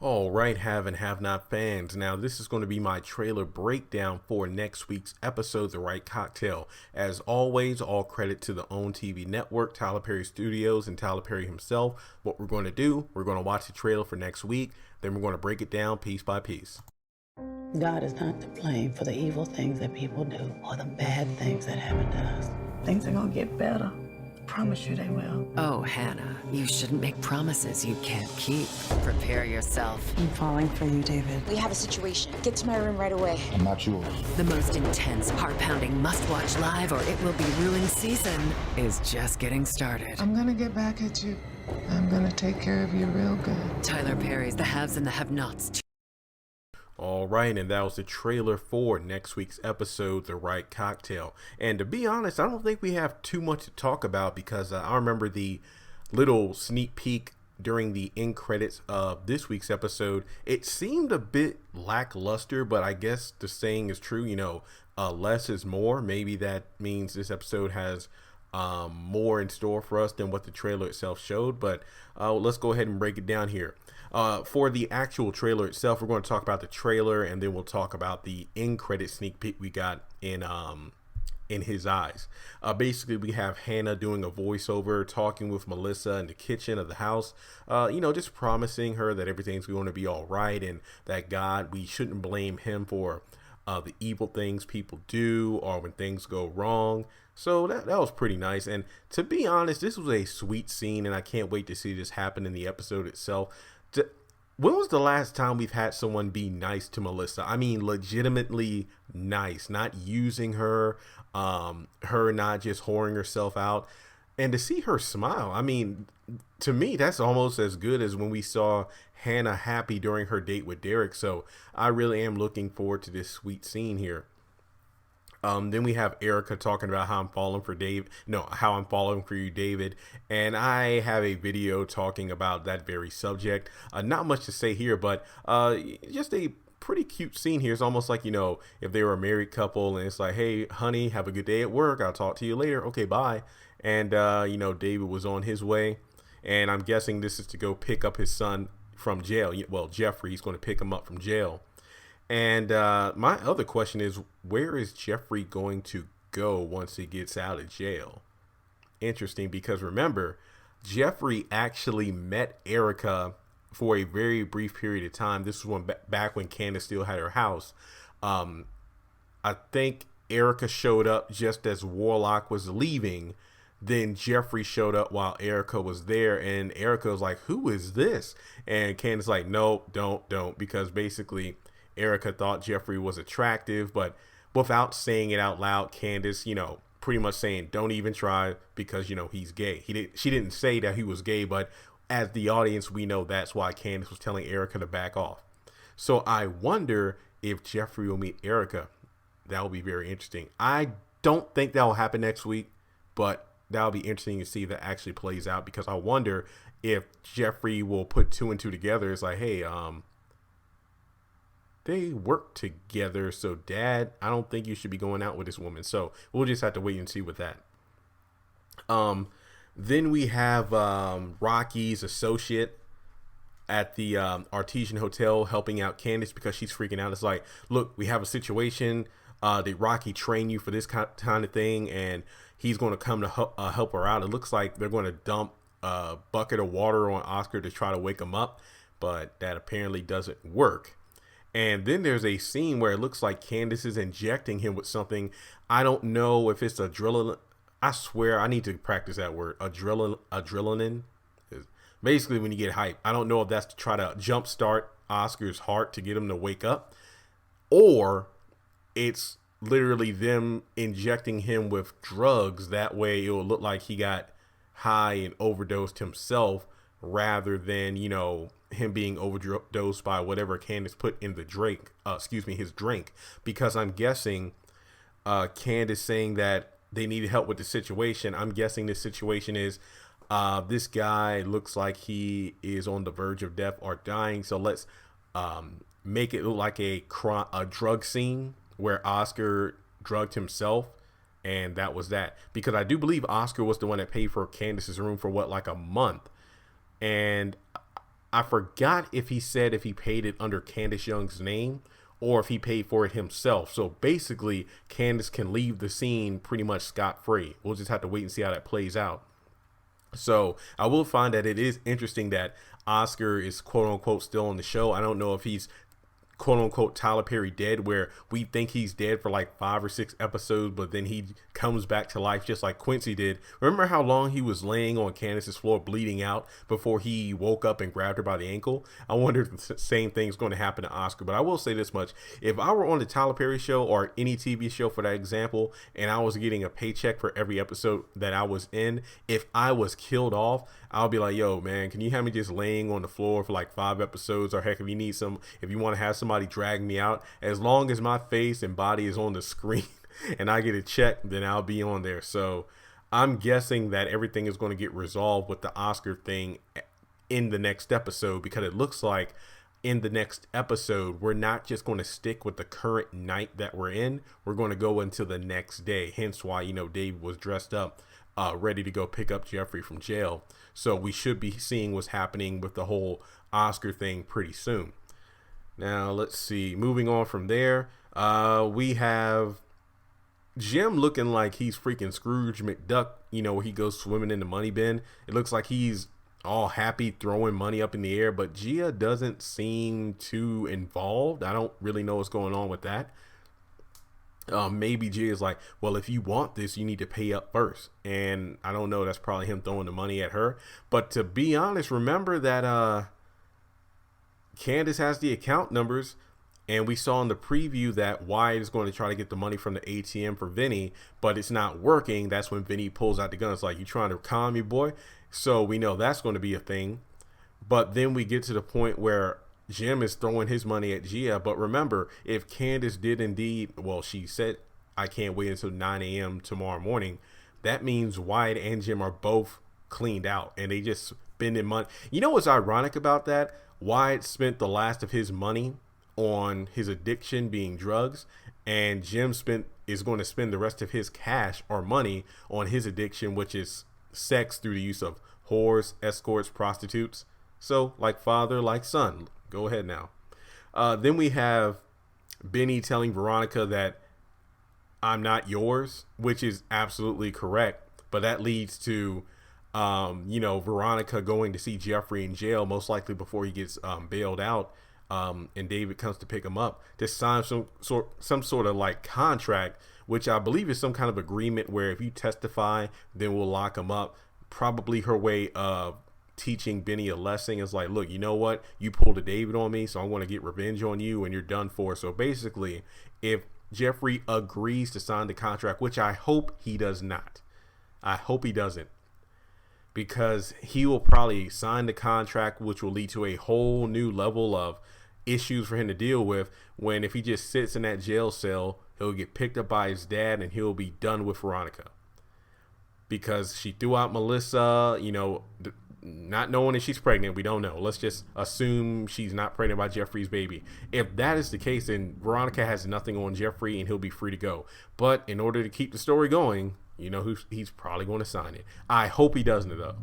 All right, have and have not fans. Now, this is going to be my trailer breakdown for next week's episode, The Right Cocktail. As always, all credit to the OWN TV network, Tyler Perry Studios, and Tyler Perry himself. What we're going to do, we're going to watch the trailer for next week, then we're going to break it down piece by piece. God is not to blame for the evil things that people do or the bad things that happen to us. Things are gonna get better. I promise you they will. Oh, Hannah, you shouldn't make promises you can't keep. Prepare yourself. I'm falling for you, David. We have a situation. Get to my room right away. I'm not yours. The most intense, heart-pounding must-watch live or it will be ruined season is just getting started. I'm gonna get back at you. I'm gonna take care of you real good. Tyler Perry's The Haves and the Have-Nots. All right, and that was the trailer for next week's episode, The Right Cocktail. And to be honest, I don't think we have too much to talk about because I remember the little sneak peek during the end credits of this week's episode. It seemed a bit lackluster, but I guess the saying is true, less is more. Maybe that means this episode has more in store for us than what the trailer itself showed, but let's go ahead and break it down here. For the actual trailer itself, we're going to talk about the trailer, and then we'll talk about the end credit sneak peek we got in His Eyes. Basically, we have Hannah doing a voiceover, talking with Melissa in the kitchen of the house, just promising her that everything's going to be all right, and that God, we shouldn't blame him for the evil things people do or when things go wrong. So that was pretty nice. And to be honest, this was a sweet scene, and I can't wait to see this happen in the episode itself. When was the last time we've had someone be nice to Melissa? I mean, legitimately nice, not using her, her not just whoring herself out. And to see her smile, I mean, to me, that's almost as good as when we saw Hannah happy during her date with Derek. So I really am looking forward to this sweet scene here. Then we have Erica talking about how I'm falling for how I'm falling for you, David. And I have a video talking about that very subject. Not much to say here, but just a pretty cute scene here. It's almost like, if they were a married couple and it's like, hey, honey, have a good day at work. I'll talk to you later. Okay, bye. And, David was on his way. And I'm guessing this is to go pick up his son from jail. Well, Jeffrey, he's going to pick him up from jail. And my other question is, where is Jeffrey going to go once he gets out of jail? Interesting, because remember, Jeffrey actually met Erica for a very brief period of time. This was back when Candace still had her house. I think Erica showed up just as Warlock was leaving. Then Jeffrey showed up while Erica was there, and Erica was like, who is this? And Candace like, no, don't, because basically Erica thought Jeffrey was attractive, but without saying it out loud, Candace, pretty much saying, don't even try because, he's gay. She didn't say that he was gay, but as the audience, we know that's why Candace was telling Erica to back off. So I wonder if Jeffrey will meet Erica. That will be very interesting. I don't think that will happen next week, but that'll be interesting to see if that actually plays out, because I wonder if Jeffrey will put two and two together. It's like, hey, they work together, so Dad, I don't think you should be going out with this woman. So we'll just have to wait and see with that. Then we have Rocky's associate at the Artesian Hotel helping out Candace because she's freaking out. It's like, look, we have a situation. Did Rocky train you for this kind of thing? And he's going to come to help her out. It looks like they're going to dump a bucket of water on Oscar to try to wake him up, but that apparently doesn't work. And then there's a scene where it looks like Candace is injecting him with something. I don't know if it's adrenaline. I swear I need to practice that word. Adrenaline. Basically when you get hype. I don't know if that's to try to jumpstart Oscar's heart to get him to wake up, or it's literally them injecting him with drugs. That way it will look like he got high and overdosed himself, rather than, him being overdosed by whatever Candace put in the his drink. Because I'm guessing Candace saying that they needed help with the situation. I'm guessing this situation is this guy looks like he is on the verge of death or dying. So let's make it look like a drug scene where Oscar drugged himself. And that was that. Because I do believe Oscar was the one that paid for Candace's room for like a month. And I forgot if he said if he paid it under Candace Young's name or if he paid for it himself. So basically, Candace can leave the scene pretty much scot-free. We'll just have to wait and see how that plays out. So I will find that it is interesting that Oscar is quote unquote still on the show. I don't know if he's quote unquote Tyler Perry dead, where we think he's dead for like 5 or 6 episodes, but then he comes back to life just like Quincy did. Remember how long he was laying on Candace's floor bleeding out before he woke up and grabbed her by the ankle? I wonder if the same thing's going to happen to Oscar. But I will say this much: if I were on the Tyler Perry show or any TV show for that example, and I was getting a paycheck for every episode that I was in, if I was killed off, I'll be like, yo, man, can you have me just laying on the floor for like 5 episodes? Or heck, if you want to have somebody drag me out, as long as my face and body is on the screen and I get a check, then I'll be on there. So I'm guessing that everything is going to get resolved with the Oscar thing in the next episode, because it looks like in the next episode, we're not just going to stick with the current night that we're in. We're going to go into the next day. Hence why, Dave was dressed up, ready to go pick up Jeffrey from jail. So we should be seeing what's happening with the whole Oscar thing pretty soon. Now, let's see. Moving on from there, we have Jim looking like he's freaking Scrooge McDuck, where he goes swimming in the money bin. It looks like he's all happy throwing money up in the air, but Gia doesn't seem too involved. I don't really know what's going on with that. Maybe Gia is like, well, if you want this, you need to pay up first. And I don't know. That's probably him throwing the money at her. But to be honest, remember that Candace has the account numbers. And we saw in the preview that Wyatt is going to try to get the money from the ATM for Vinny, but it's not working. That's when Vinny pulls out the gun. It's like, you trying to con me, boy? So we know that's going to be a thing. But then we get to the point where Jim is throwing his money at Gia. But remember, if Candace did indeed, well, she said, I can't wait until 9 a.m. tomorrow morning. That means Wyatt and Jim are both cleaned out and they just spending money. You know what's ironic about that? Wyatt spent the last of his money on his addiction being drugs, and Jim is going to spend the rest of his cash or money on his addiction, which is sex through the use of whores, escorts, prostitutes. So like father, like son. Go ahead now. Then we have Benny telling Veronica that I'm not yours, which is absolutely correct. But that leads to, Veronica going to see Jeffrey in jail, most likely before he gets bailed out. And David comes to pick him up to sign some sort of like contract, which I believe is some kind of agreement where if you testify, then we'll lock him up. Probably her way of teaching Benny a lesson is like, look, you know what? You pulled a David on me, so I'm going to get revenge on you and you're done for. So basically, if Jeffrey agrees to sign the contract, which I hope he does not. I hope he doesn't. Because he will probably sign the contract, which will lead to a whole new level of issues for him to deal with, when if he just sits in that jail cell, he'll get picked up by his dad and he'll be done with Veronica. Because she threw out Melissa, not knowing if she's pregnant. We don't know. Let's just assume she's not pregnant by Jeffrey's baby. If that is the case, then Veronica has nothing on Jeffrey and he'll be free to go. But in order to keep the story going, he's probably going to sign it. I hope he doesn't, though.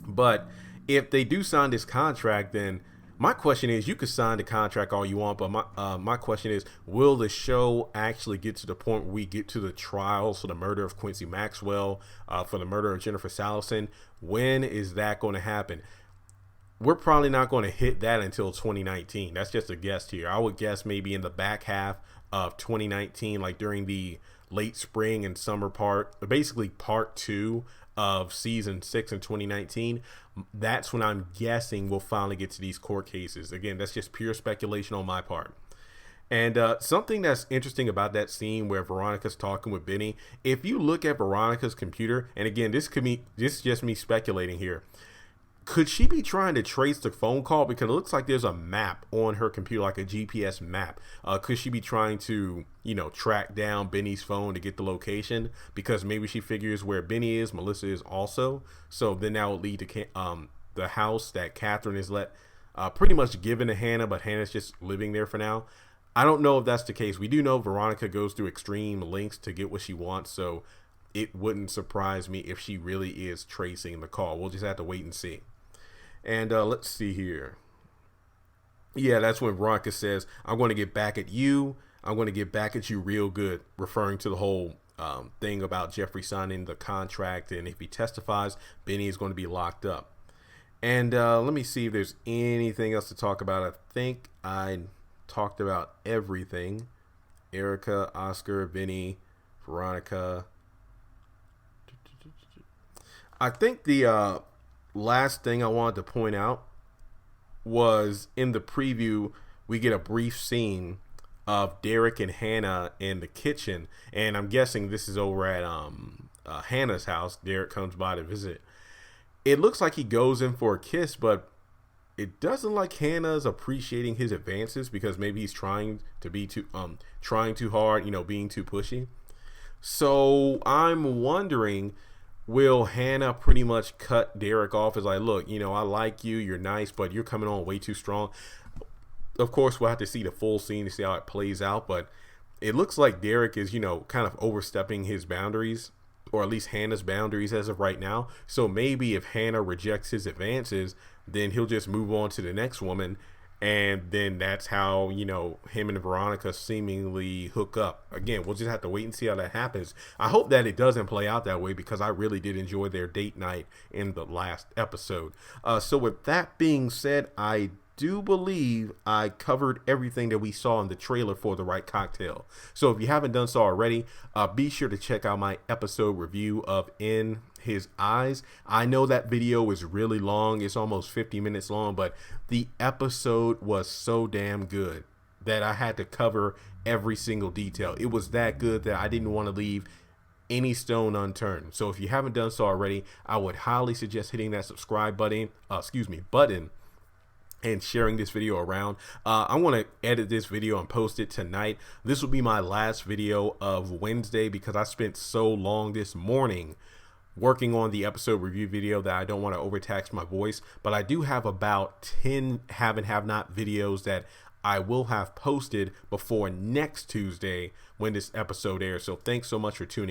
But if they do sign this contract, then my question is, you could sign the contract all you want, but my question is, will the show actually get to the point where we get to the trials for the murder of Quincy Maxwell, for the murder of Jennifer Salison? When is that going to happen? We're probably not going to hit that until 2019. That's just a guess here. I would guess maybe in the back half of 2019, like during the late spring and summer basically part 2 of season 6 in 2019. That's when I'm guessing we'll finally get to these court cases. Again, that's just pure speculation on my part. And something that's interesting about that scene where Veronica's talking with Benny, if you look at Veronica's computer, and again, this is just me speculating here, could she be trying to trace the phone call? Because it looks like there's a map on her computer, like a GPS map. Could she be trying to, track down Benny's phone to get the location? Because maybe she figures where Benny is, Melissa is also. So then that would lead to the house that Catherine is pretty much given to Hannah, but Hannah's just living there for now. I don't know if that's the case. We do know Veronica goes through extreme lengths to get what she wants. So it wouldn't surprise me if she really is tracing the call. We'll just have to wait and see. And let's see here. Yeah, that's when Veronica says, I'm going to get back at you. I'm going to get back at you real good, referring to the whole thing about Jeffrey signing the contract. And if he testifies, Benny is going to be locked up. And let me see if there's anything else to talk about. I think I talked about everything. Erica, Oscar, Benny, Veronica. I think the last thing I wanted to point out was in the preview, we get a brief scene of Derek and Hannah in the kitchen. And I'm guessing this is over at Hannah's house. Derek comes by to visit. It looks like he goes in for a kiss, but it doesn't look like Hannah's appreciating his advances, because maybe he's trying to be too hard, being too pushy. So I'm wondering, will Hannah pretty much cut Derek off as like, look, I like you, you're nice, but you're coming on way too strong. Of course, we'll have to see the full scene to see how it plays out, but it looks like Derek is, kind of overstepping his boundaries, or at least Hannah's boundaries as of right now. So maybe if Hannah rejects his advances, then he'll just move on to the next woman. And then that's how, him and Veronica seemingly hook up. Again, we'll just have to wait and see how that happens. I hope that it doesn't play out that way, because I really did enjoy their date night in the last episode. So with that being said, I do believe I covered everything that we saw in the trailer for The Right Cocktail. So if you haven't done so already, be sure to check out my episode review of In His Eyes. I know that video is really long. It's almost 50 minutes long, but the episode was so damn good that I had to cover every single detail. It was that good that I didn't want to leave any stone unturned. So if you haven't done so already, I would highly suggest hitting that subscribe button, and sharing this video around. I want to edit this video and post it tonight. This will be my last video of Wednesday, because I spent so long this morning working on the episode review video that I don't want to overtax my voice. But I do have about 10 have and have not videos that I will have posted before next Tuesday when this episode airs. So thanks so much for tuning in.